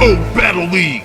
KO Battle League.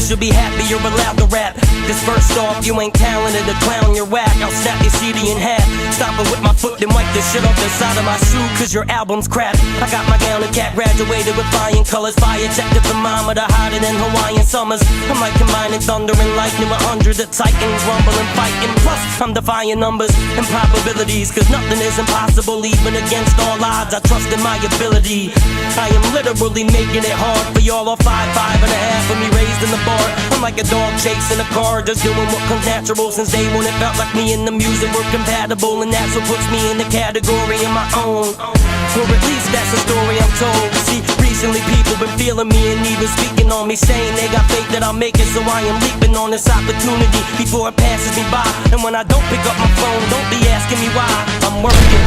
You'll be happy you're allowed to rap. Cause first off, you ain't talented, a clown, you're whack. I'll snap your CD in half, stop it with my foot, then wipe the shit off the side of my shoe. Cause your album's crap. I got my gown and cap, graduated with flying colors. Fire checked the thermometer, hotter than Hawaiian summers. I'm like combining thunder and lightning with hundreds of titans rumbling, fighting. Plus, I'm defying numbers and probabilities. Cause nothing is impossible, even against all odds. I trust in my ability. I am literally making it hard for y'all, all 5'5" and a half of me raised in the bar. I'm like a dog chasing a car, just doing what comes natural. Since day one it felt like me and the music were compatible, and that's what puts me in the category of my own. Or at least that's the story I'm told. See, recently people been feeling me and even speaking on me, saying they got faith that I'll make it, so I am leaping on this opportunity before it passes me by. And when I don't pick up my phone, don't be asking me why. I'm working.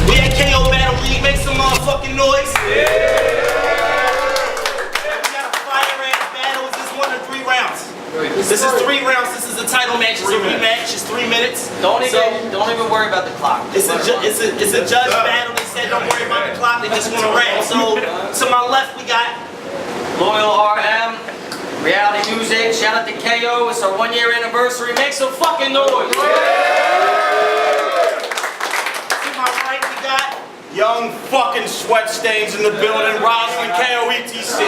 We at KO Battle League, make some motherfucking noise. Yeah. We got a fire-ass battle. Is this 1 or 3 rounds? This is 3 rounds. This is a title match. It's a rematch. It's 3 minutes. Don't even worry about the clock. It's a judge battle. They said don't worry about the clock. They just want to rap. So to my left we got LoyaL RM, reality music. Shout out to KO. It's our 1-year anniversary. Make some fucking noise. young fucking sweat stains in the building. Rosalind, KOETC.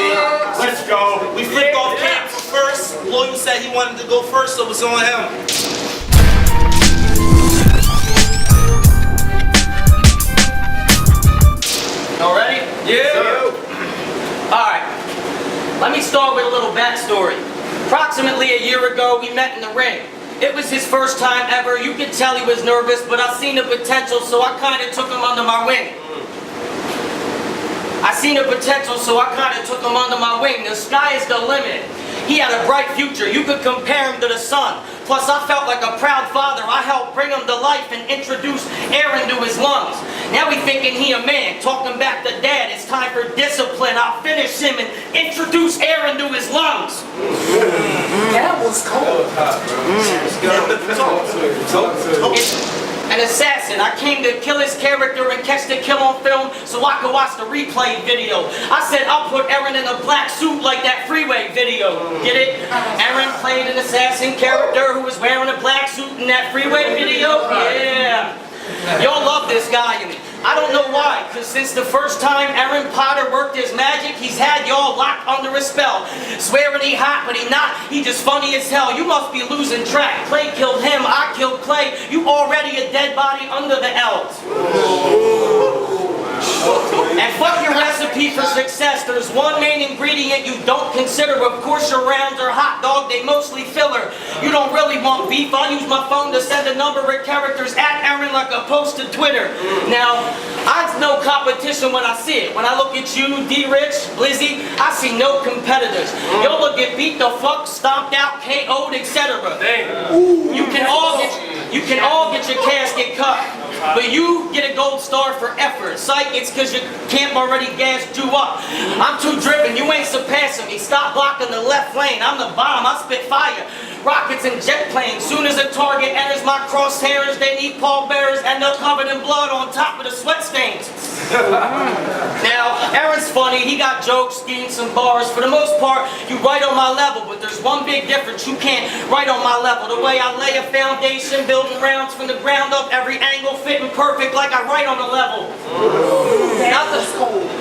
Let's go. We flipped off camera first. LoyaL said he wanted to go first, so it's on him. All ready? Yeah. Alright. Let me start with a little backstory. Approximately a year ago, we met in the ring. It was his first time ever. You could tell he was nervous, but I seen the potential, so I kind of took him under my wing. The sky is the limit. He had a bright future. You could compare him to the sun. Plus, I felt like a proud father. I helped bring him to life and introduce air into his lungs. Now we thinking he a man, talking back to dad. It's time for discipline. I'll finish him and introduce air into his lungs. That was cold. An assassin. I came to kill his character and catch the kill on film so I could watch the replay video. I said I'll put Aaron in a black suit like that Freeway video. Get it? Aaron played an assassin character who was wearing a black suit in that Freeway video. Yeah. Y'all love this guy. I don't know why, because since the first time Aaron Potter worked his magic, he's had y'all locked under a spell. Swearing he hot, but he not. He just funny as hell. You must be losing track. Clay killed him, I killed Clay. You already a dead body under the L's. And fuck your recipe for success. There's one main ingredient you don't consider. Of course your rounds are hot dog, they mostly filler. You don't really want beef. I use my phone to send a number of characters at Aaron like a post to Twitter. Now, I've no competition when I see it. When I look at you, D-Rich, Blizzy, I see no competitors. Y'all look get beat the fuck, stomped out, KO'd, etc. You can all get your casket cut. But you get a gold star for effort. Psych, it's because your camp already gassed you up. I'm too driven, you ain't surpassing me. Stop blocking the left lane, I'm the bomb, I spit fire. Rockets and jet planes. Soon as a target enters my crosshairs, they need pallbearers and they're covered in blood on top of the sweat stains. Now, Aaron's funny, he got jokes, schemes, some bars. For the most part, you right on my level, but there's one big difference. You can't write on my level. The way I lay a foundation, building rounds from the ground up, every angle fitting perfect like I write on the level.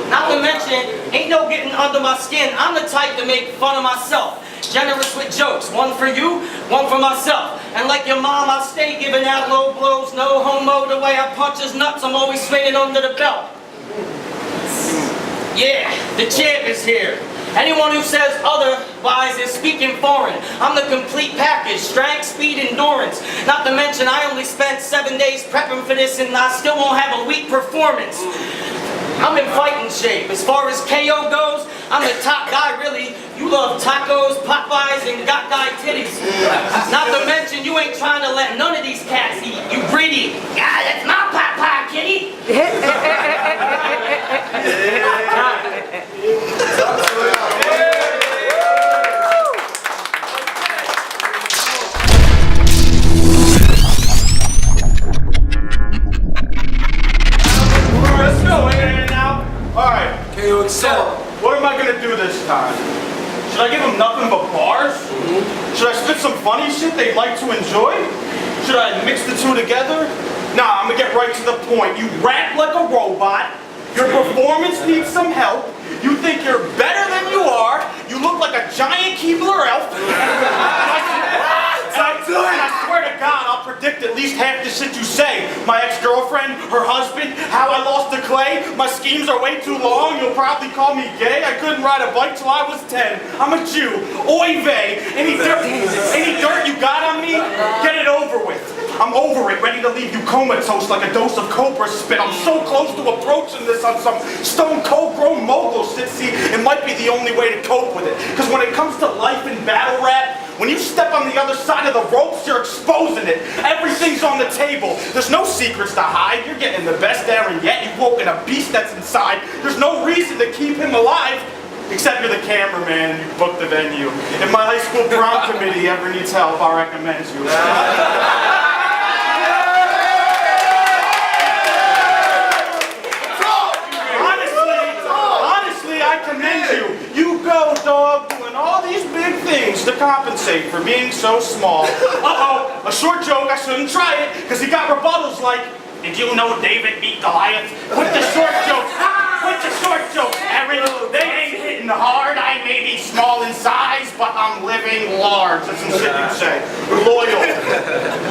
Not to mention, ain't no getting under my skin. I'm the type to make fun of myself. Generous with jokes, one for you, one for myself. And like your mom, I stay giving out low blows, no homo. The way I punch his nuts, I'm always swinging under the belt. Yeah, the champ is here. Anyone who says otherwise is speaking foreign. I'm the complete package, strength, speed, endurance. Not to mention I only spent 7 days prepping for this and I still won't have a weak performance. I'm in fighting shape. As far as KO goes, I'm the top guy really. You love tacos, Popeyes, and got guy titties. Not to mention you ain't trying to let none of these cats eat. You greedy. Yeah, that's my Popeye, kitty. KO accept. What am I gonna do this time? Should I give them nothing but bars? Should I spit some funny shit they'd like to enjoy? Should I mix the two together? Nah, I'm gonna get right to the point. You rap like a robot. Your performance needs some help. You think you're better than you are. You look like a giant Keebler elf. And I swear to God, I'll predict at least half the shit you say. My ex-girlfriend, her husband, how I lost the clay. My schemes are way too long. You'll probably call me gay. I couldn't ride a bike till I was 10. I'm a Jew. Oy vey. Any dirt you got on me, get it over with. I'm over it, ready to leave you comatose like a dose of cobra spit. I'm so close to approaching this on some stone cold grown mogul shit. See, it might be the only way to cope with it. Because when it comes to life and battle rap, when you step on the other side of the ropes, you're exposing it. Everything's on the table. There's no secrets to hide. You're getting the best Aaron yet. You've woken a beast that's inside. There's no reason to keep him alive. Except you're the cameraman and you booked the venue. If my high school prom committee ever needs help, I recommend you. Honestly, I commend you. You go, dog, doing all these big things to compensate for being so small. Uh-oh, a short joke, I shouldn't try it, because he got rebuttals like, did you know David beat Goliath? With the short jokes, Aaron, they ain't hitting hard. I may be small in size, but I'm living large. That's some shit you'd say.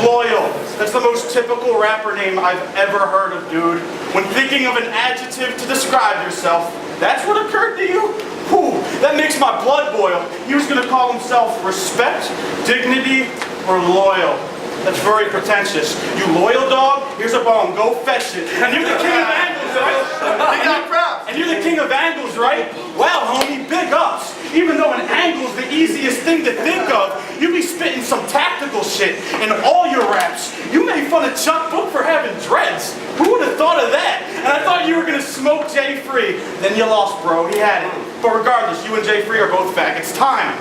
Loyal. That's the most typical rapper name I've ever heard of, dude. When thinking of an adjective to describe yourself, that's what occurred to you? Whew, that makes my blood boil. He was gonna call himself respect, dignity, or loyal. That's very pretentious. You loyal dog? Here's a bone. Go fetch it. And you're the king of angles, right? And you're the king of angles, right? Well, homie, big ups. Even though an angle's the easiest thing to think of, you be spitting some tactical shit in all your raps. You made fun of Chuck Book for having dreads. Who would have thought of that? And I thought you were gonna smoke Jay Free. Then you lost, bro. He had it. But regardless, you and Jay Free are both back. It's time.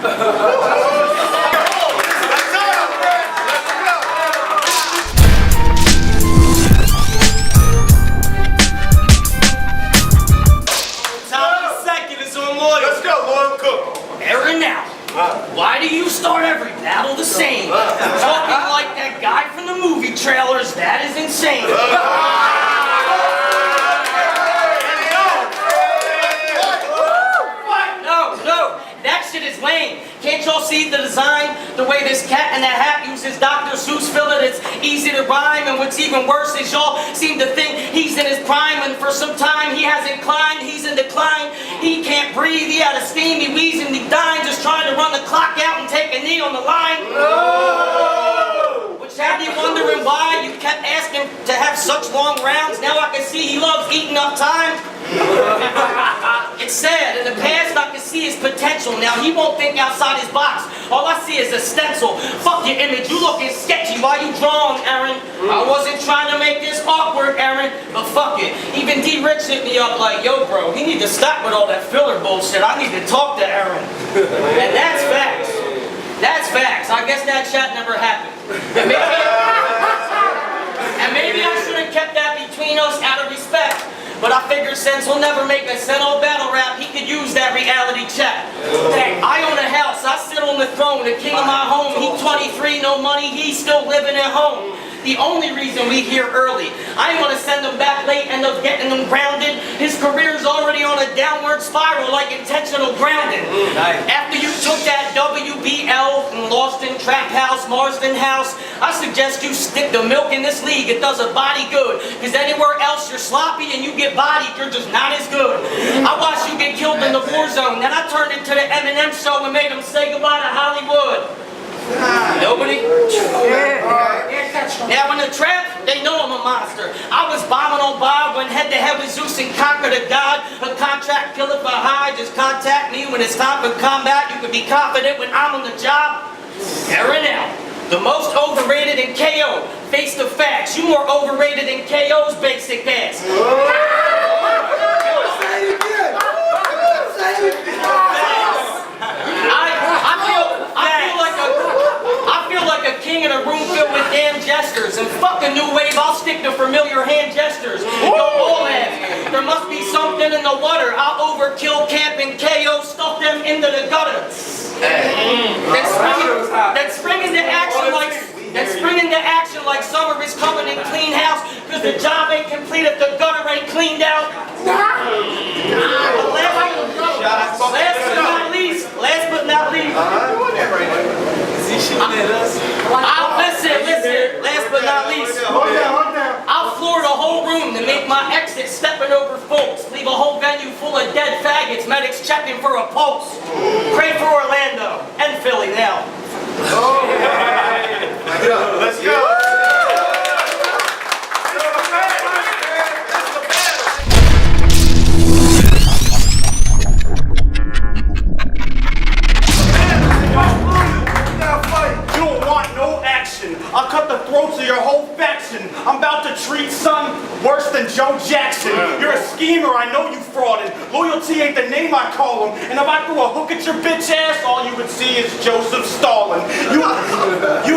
Aaron, now, why do you start every battle the same? Talking like that guy from the movie trailers, that is insane. No, that shit is lame. Can't y'all see the design? The way this cat in the hat uses Dr. Seuss filler, it's easy to rhyme. And what's even worse is y'all seem to think he's in his prime. And for some time he hasn't climbed, he's in decline. He can't breathe, he had a steam, he wheezing, he dying, just trying to run the clock out and take a knee on the line. Which had me wondering why you kept asking to have such long rounds. Now I can see he loves eating up time. It's sad. In the past I can see his potential. Now he won't think outside his box. All I see is a stencil. Fuck your image. You looking sketchy. Why you drawing, Aaron? I wasn't trying to make this awkward, Aaron. But fuck it. Even D. Rich hit me up like, yo, bro, he need to stop with all that filler bullshit. I need to talk to Aaron. And that's facts. That's facts. I guess that chat never happened. And maybe I should have kept that between us out of respect. But I figured since he'll never make a settled battle rap, he could use that reality check. I own a house, I sit on the throne, the king of my home. He 23, no money, he's still living at home. The only reason we here early, I ain't gonna send him back late, end up getting him grounded. His career's already on a downward spiral like intentional grounding. After you took that WBL and lost in Trap House, Marsden House, I suggest you stick the milk in this league. It does a body good. Because anywhere else you're sloppy and you get bodied, you're just not as good. I watched you get killed in the war zone. Then I turned into the Eminem show and made him say goodbye to Hollywood. Nobody? Now in the trap, they know I'm a monster. I was bombing on Bob, went head to head with Zeus and conquered a god. A contract killer for hire, just contact me when it's time for combat. You can be confident when I'm on the job. Aaron L. The most overrated in KO. Face the facts. You more overrated than KO's basic ass. I feel like a king in a room filled with damn jesters. And fuck a new wave, I'll stick to familiar hand gestures. Yo, all ass. There must be some something in the water, I'll overkill camp and KO, stuff them into the gutter. Then spring into action like summer is coming and clean house, cause the job ain't complete if the gutter ain't cleaned out. Last but not least, last but not least, I'll floor the whole room to make my exit stepping over folks. Leave a whole venue full of dead faggots, medics checking for a pulse. Pray for Orlando and Philly now. Let's go. I'll cut the throats of your whole faction. I'm about to treat son worse than Joe Jackson. You're a schemer, I know you frauded. Loyalty ain't the name I call him. And if I threw a hook at your bitch ass, all you would see is Joseph Stalin. You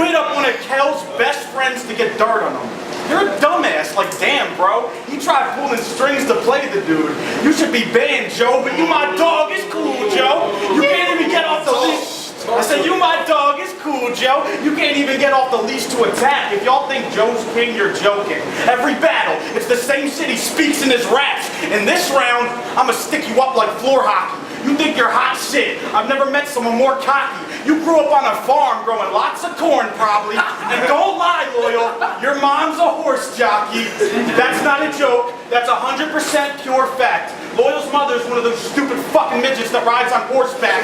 hit up one of Kel's best friends to get dirt on him. You're a dumbass, like damn bro. He tried pulling strings to play the dude. You should be banned, Joe, but you my dog, it's cool, Joe. You can't even get off the leash. I said, you my dog, it's cool, Joe. You can't even get off the leash to attack. If y'all think Joe's king, you're joking. Every battle, it's the same shit he speaks in his raps. In this round, I'ma stick you up like floor hockey. You think you're hot shit. I've never met someone more cocky. You grew up on a farm growing lots of corn, probably. And don't lie, Loyal, your mom's a horse jockey. That's not a joke. That's 100% pure fact. Loyal's mother's one of those stupid fucking midgets that rides on horseback.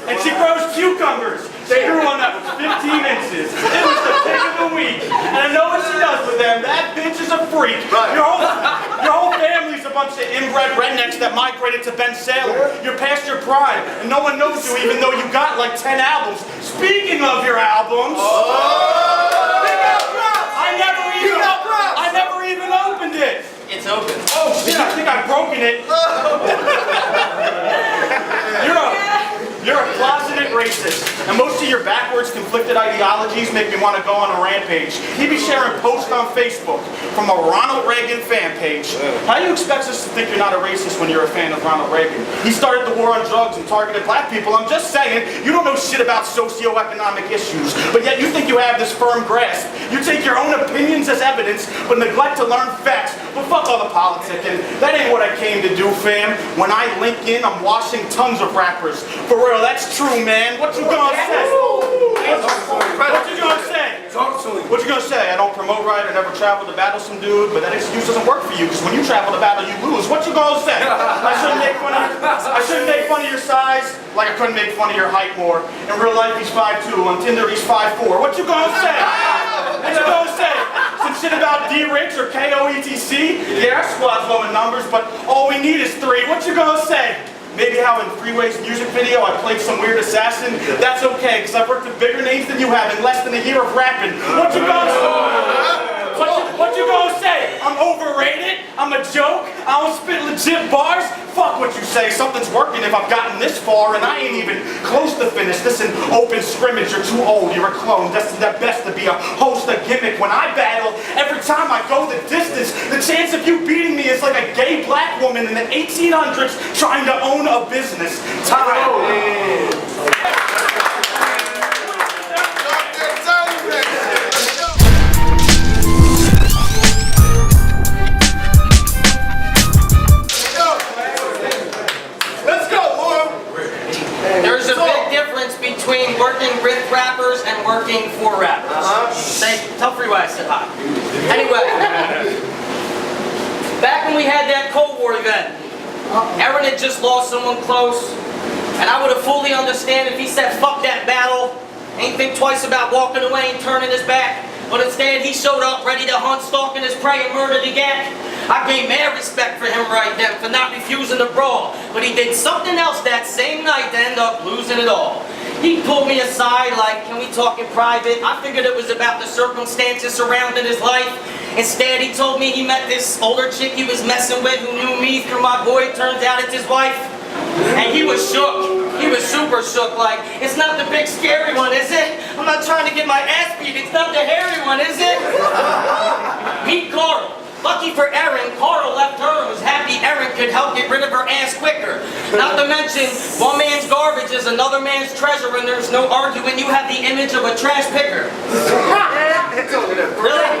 And she grows cucumbers. They grew one that was 15 inches. It was the pick of the week. And I know what she does with them. That bitch is a freak. Your whole family's a bunch of inbred rednecks that migrated to Ben Salem. You're past your prime, and no one knows you even though you got like 10 albums. Speaking of your albums, I never even opened it. It's open. Oh shit, I think I've broken it. You're a closeted racist, and most of your backwards conflicted ideologies make me want to go on a rampage. He be sharing posts on Facebook from a Ronald Reagan fan page. How do you expect us to think you're not a racist when you're a fan of Ronald Reagan? He started the war on drugs and targeted black people. I'm just saying, you don't know shit about socioeconomic issues, but yet you think you have this firm grasp. You take your own opinions as evidence, but neglect to learn facts. But fuck all the politicking. That ain't what I came to do, fam. When I link in, I'm washing tons of rappers. For real, that's true, man. What you gonna say? What you gonna say? What you gonna say? I don't promote right, I never travel to battle some dude, but that excuse doesn't work for you, because when you travel to battle, you lose. What you gonna say? I shouldn't make fun of your size, like I couldn't make fun of your height more. In real life, he's 5'2", on Tinder, he's 5'4". What you gonna say? What you gonna say? Some shit about D-Rich or KOETC? Yeah, our squad's low in numbers, but all we need is 3. What you gonna say? Maybe how in Freeway's music video I played some weird assassin? That's okay, because I've worked with bigger names than you have in less than a year of rapping. What you gonna say? What you gonna say? I'm overrated? I'm a joke? I don't spit legit bars? Fuck what you say. Something's working if I've gotten this far, and I ain't even close to finish. This an open scrimmage. You're too old. You're a clone. Destined at best to be a host, a gimmick. When I battle, every time I go the distance, the chance of you beating me is like a gay black woman in the 1800s trying to own a business. Time. There's a big difference between working with rappers and working for rappers. Tell Freeway I said hi. Anyway, back when we had that Cold War event, Aaron had just lost someone close, and I would have fully understand if he said, fuck that battle, ain't think twice about walking away and turning his back. But instead, he showed up ready to hunt, stalking his prey, and murder the gang. I gained mad respect for him right then for not refusing to brawl. But he did something else that same night to end up losing it all. He pulled me aside like, can we talk in private? I figured it was about the circumstances surrounding his life. Instead, he told me he met this older chick he was messing with who knew me through my boy. Turns out it's his wife. And he was shook. He was super shook, like, it's not the big scary one, is it? I'm not trying to get my ass beat. It's not the hairy one, is it? Meet Carl. Lucky for Erin, Carl left her and was happy Erin could help get rid of her ass quicker. Not to mention, one man's garbage is another man's treasure, and there's no arguing you have the image of a trash picker. Really?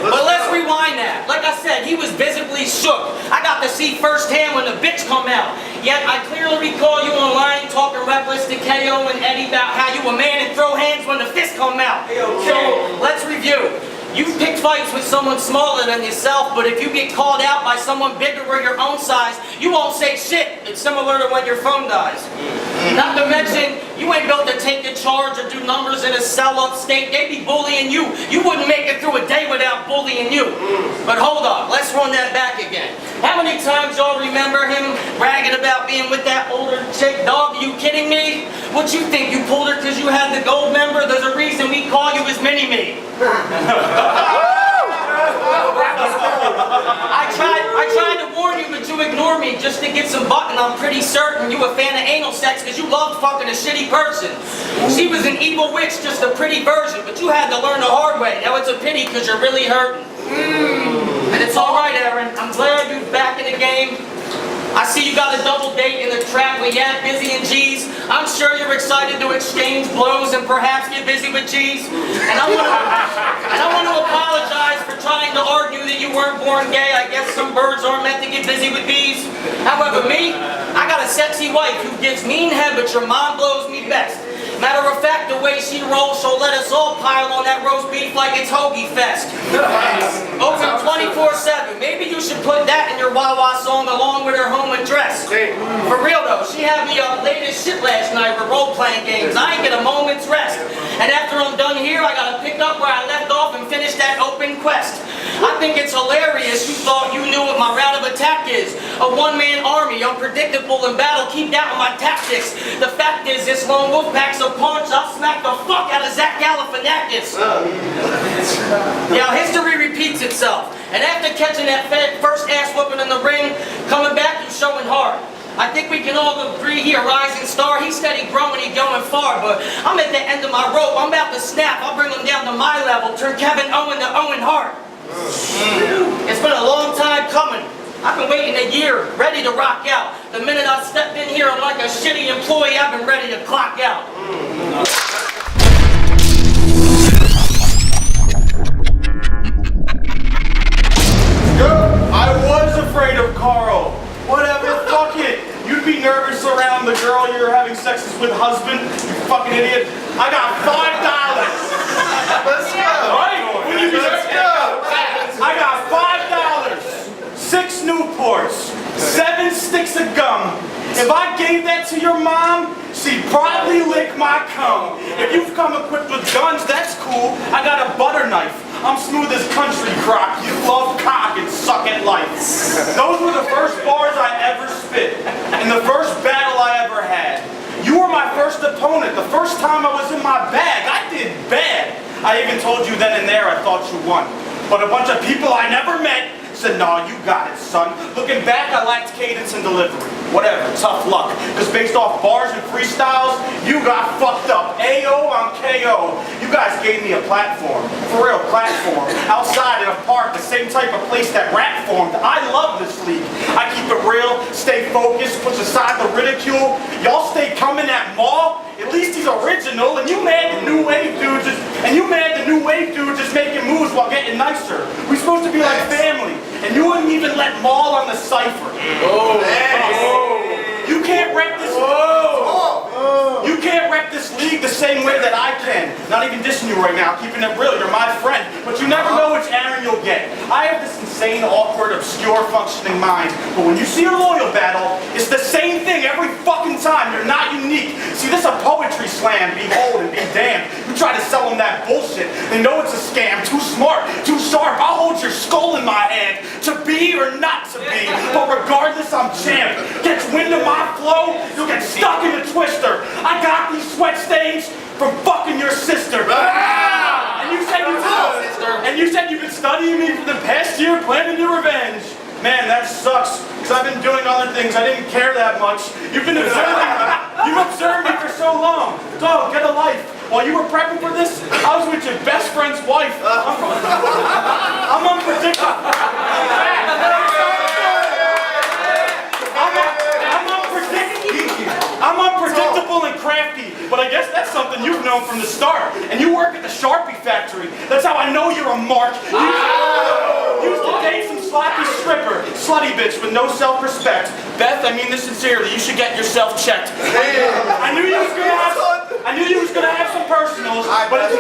But let's rewind that. Like I said, he was visibly shook. I got to see firsthand when the bitch come out. Yet I clearly recall you online talking reckless to KO and Eddie about how you a man and throw hands when the fist come out. So let's review. You pick fights with someone smaller than yourself, but if you get called out by someone bigger or your own size, you won't say shit. It's similar to when your phone dies. Not to mention, you ain't built to take the charge or do numbers in a cell upstate. They be bullying you. You wouldn't make it through a day without bullying you. But hold on, let's run that back again. How many times y'all remember him bragging about being with that older chick? Dog, are you kidding me? What you think, you pulled her because you had the gold member? There's a reason we call you his mini-me. I tried to warn you, but you ignored me just to get some butt, and I'm pretty certain you a fan of anal sex because you loved fucking a shitty person. She was an evil witch, just a pretty version, but you had to learn the hard way. Now it's a pity because you're really hurting. And it's alright, Erin. I'm glad you're back in the game. I see you got a double date in the trap with Yap, Busy, and G's. I'm sure you're excited to exchange blows and perhaps get busy with G's. And I want to apologize for trying to argue that you weren't born gay. I guess some birds aren't meant to get busy with bees. However, me, I got a sexy wife who gives mean head, but your mom blows me best. Matter of fact, the way she rolls, she'll let us all pile on that roast beef like it's Hoagie Fest. Open 24/7. Maybe you should put that in your Wawa song along with her home address. For real though, she had me up late as shit last night with role-playing games. I ain't get a moment's rest. And after I'm done here, I gotta pick up where I left off and finish that open quest. I think it's hilarious you thought you knew what my route of attack is. A one-man army, unpredictable in battle, keep down with my tactics. The fact is, this lone wolf pack's a punch, I'll smack the fuck out of Zach Galifianakis. Now, history repeats itself. And after catching that first ass whooping in the ring, coming back, you showing hard. I think we can all agree he a rising star. He's steady growing, he going far, but I'm at the end of my rope. I'm about to snap. I'll bring him down to my level, turn Kevin Owen to Owen Hart. It's been a long time coming. I've been waiting a year, ready to rock out. The minute I stepped in here, I'm like a shitty employee. I've been ready to clock out. I was afraid of Carl. Whatever, fuck it. You'd be nervous around the girl you're having sex with husband, you fucking idiot. I got $5. Let's go. Right? When you be Let's go. I got $5, 6 Newports, 7 sticks of gum. If I gave that to your mom, she'd probably lick my cum. If you've come equipped with guns, that's cool. I got a butter knife. I'm smooth as country crock. You love cock and suck at life. Those were the first bars I ever spit, and the first battle I ever had. You were my first opponent. The first time I was in my bag, I did bad. I even told you then and there I thought you won. But a bunch of people I never met said, nah, you got it, son. Looking back, I lacked cadence and delivery. Whatever, tough luck. Because based off bars and freestyles, you got fucked up. AO, I'm KO. You guys gave me a platform. For real, platform. Outside in a park, the same type of place that rap formed. I love this league. I keep it real, stay focused, push aside the ridicule. Y'all stay coming at Maul. At least he's original, and you mad the new wave dude just making moves while getting nicer. We supposed to be like family, and you wouldn't even let Maul on the cipher. Oh, You can't rep this. You can't rep this league the same way that I can. Not even dissing you right now, keeping it real. You're my friend, but you never know which Aaron you'll get. I have this insane, awkward, obscure, functioning mind. But when you see a LoyaL battle, it's the same thing every fucking time. You're not unique. See, this is a poetry slam. Behold and be damned. You try to sell them that bullshit. They know it's a scam. Too smart, too sharp. I'll hold your skull in my hand. To be or not to be. But regardless, I'm champ. Gets wind of my flow, you'll get stuck in a twister. I got these sweat stains from fucking your sister. And you said you've been studying me for the past year, planning your revenge. Man, that sucks, because I've been doing other things. I didn't care that much. You've been observing You've observed me for so long. Dog, get a life. While you were prepping for this, I was with your best friend's wife. I'm unpredictable. I'm unpredictable and crafty, but I guess that's something you've known from the start. And you work at the Sharpie factory. That's how I know you're a mark. You used to date some sloppy stripper, slutty bitch with no self-respect. Beth, I mean this sincerely. You should get yourself checked. I knew you was gonna have some personals, but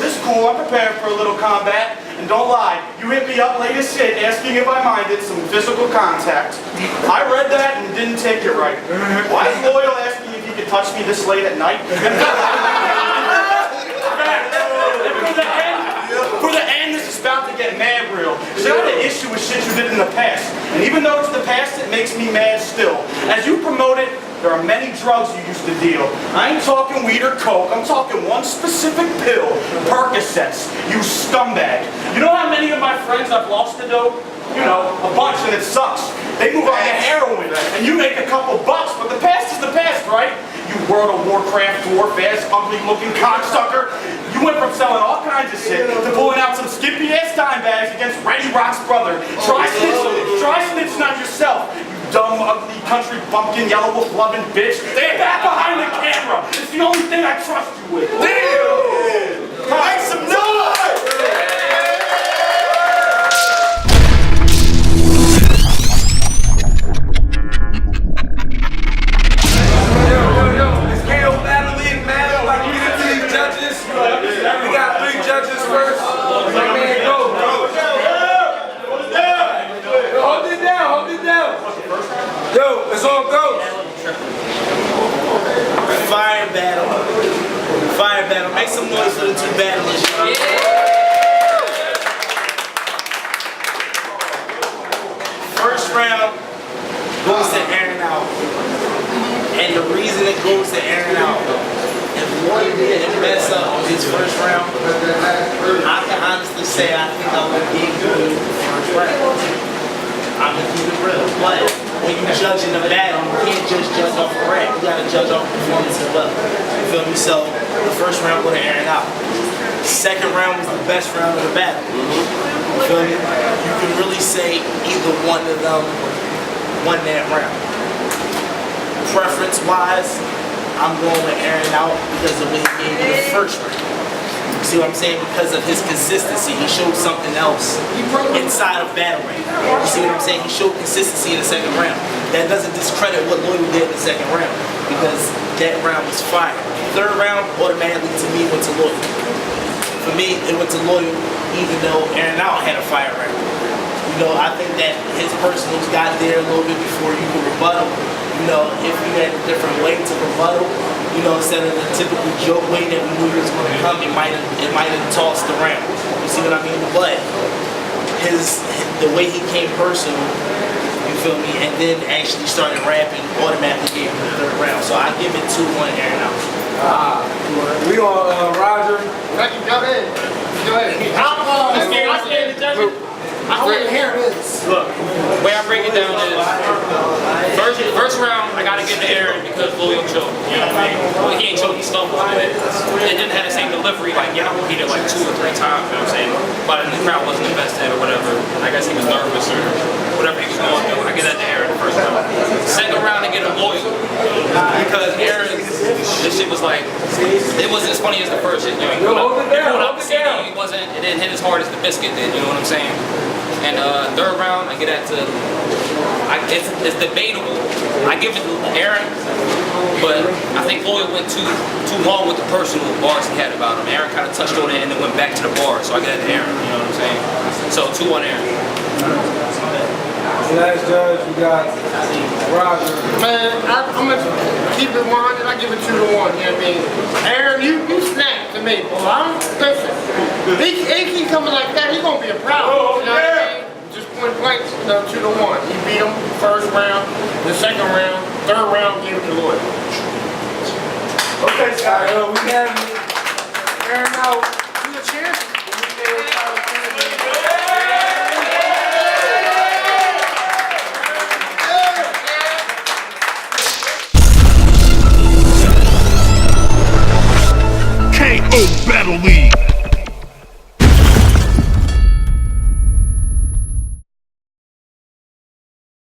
it's cool. I'm prepared for a little combat. And don't lie, you hit me up late as shit asking if I minded some physical contact. I read that and didn't take it right. Why is Loyal asking if he could touch me this late at night? For the end, this is about to get mad real. Because I had an issue with shit you did in the past. And even though it's the past, it makes me mad still. As you promote it, there are many drugs you used to deal. I ain't talking weed or coke, I'm talking one specific pill, Percocets, you scumbag. You know how many of my friends I've lost to dope? You know, a bunch, and it sucks. They move on to heroin, and you make a couple bucks, but the past is the past, right? You World of Warcraft dwarf-ass, ugly-looking cocksucker. You went from selling all kinds of shit to pulling out some skimpy-ass dime bags against Reddy Rock's brother. Try snitching on yourself. Dumb, ugly, country bumpkin, yellow wolf loving bitch. Stay back behind the camera. It's the only thing I trust you with. Damn! Make some noise! Yo, this KO Battle League, man. I'm about to get into these judges. We got 3 judges first. Man, go, bro. Hold it down. Yo, let's all go. Fire battle. Make some noise for the 2 battlers. First round goes to Aaron out. And the reason it goes to Aaron out, if Loyal didn't mess up on his first round, I can honestly say I think I would give you the first round. I'm gonna keep it real, but when you judge in the battle, you can't just judge off the rap. You gotta judge off performance as well. You feel me? So the first round went to Aaron out. Second round was the best round of the battle. You feel me? You can really say either one of them won that round. Preference-wise, I'm going with Aaron out because of what he gave me the first round. See what I'm saying? Because of his consistency, he showed something else inside of battle rap. You see what I'm saying? He showed consistency in the second round. That doesn't discredit what Loyal did in the second round, because that round was fire. Third round automatically to me went to Loyal. For me, it went to Loyal, even though Aaron out had a fire round. You know, I think that his personals got there a little bit before you could rebuttal. You know, if you had a different way to rebuttal, you know, instead of the typical joke way that we knew he was going to come, it might have tossed around. You see what I mean? But the way he came personal, you feel me, and then actually started rapping, automatically gave him the third round. So I give it 2-1 Aaron out. We on Roger. Go ahead. I'm scared to judge it. I want to hear this. Look, the way I break it down is, first round, I gotta give to Aaron because Loyal choked. You know what I mean? Well, he ain't choked, he stumbled, but it didn't have the same delivery. Like, yeah, I repeated like 2 or 3 times, you know what I'm saying? But the crowd wasn't invested or whatever. I guess he was nervous or whatever he was going through. I get that to Aaron the first round. Second round, I get him Loyal. Because Aaron, this shit was like, it wasn't as funny as the first shit. You know, he pulled out the CD, it didn't hit as hard as the biscuit did, you know what I'm saying? And third round, I get that to, it's debatable. I give it to Aaron, but I think Loyal went too long with the personal bars he had about him. Aaron kind of touched on it and then went back to the bars, so I get that to Aaron, you know what I'm saying? So 2-1 Aaron. Last judge, we got Roger. Man, I'm going to keep it 100. I give it 2-1. You know what I mean? Aaron, you snapped to me. Well, listen, he keep coming like that, he's going to be a problem. You know what I mean? Just point blank, 2-1. He beat him first round, the second round, third round, gave it to Loyal. Okay, Scott. We have Aaron out. You a champion? Battle League.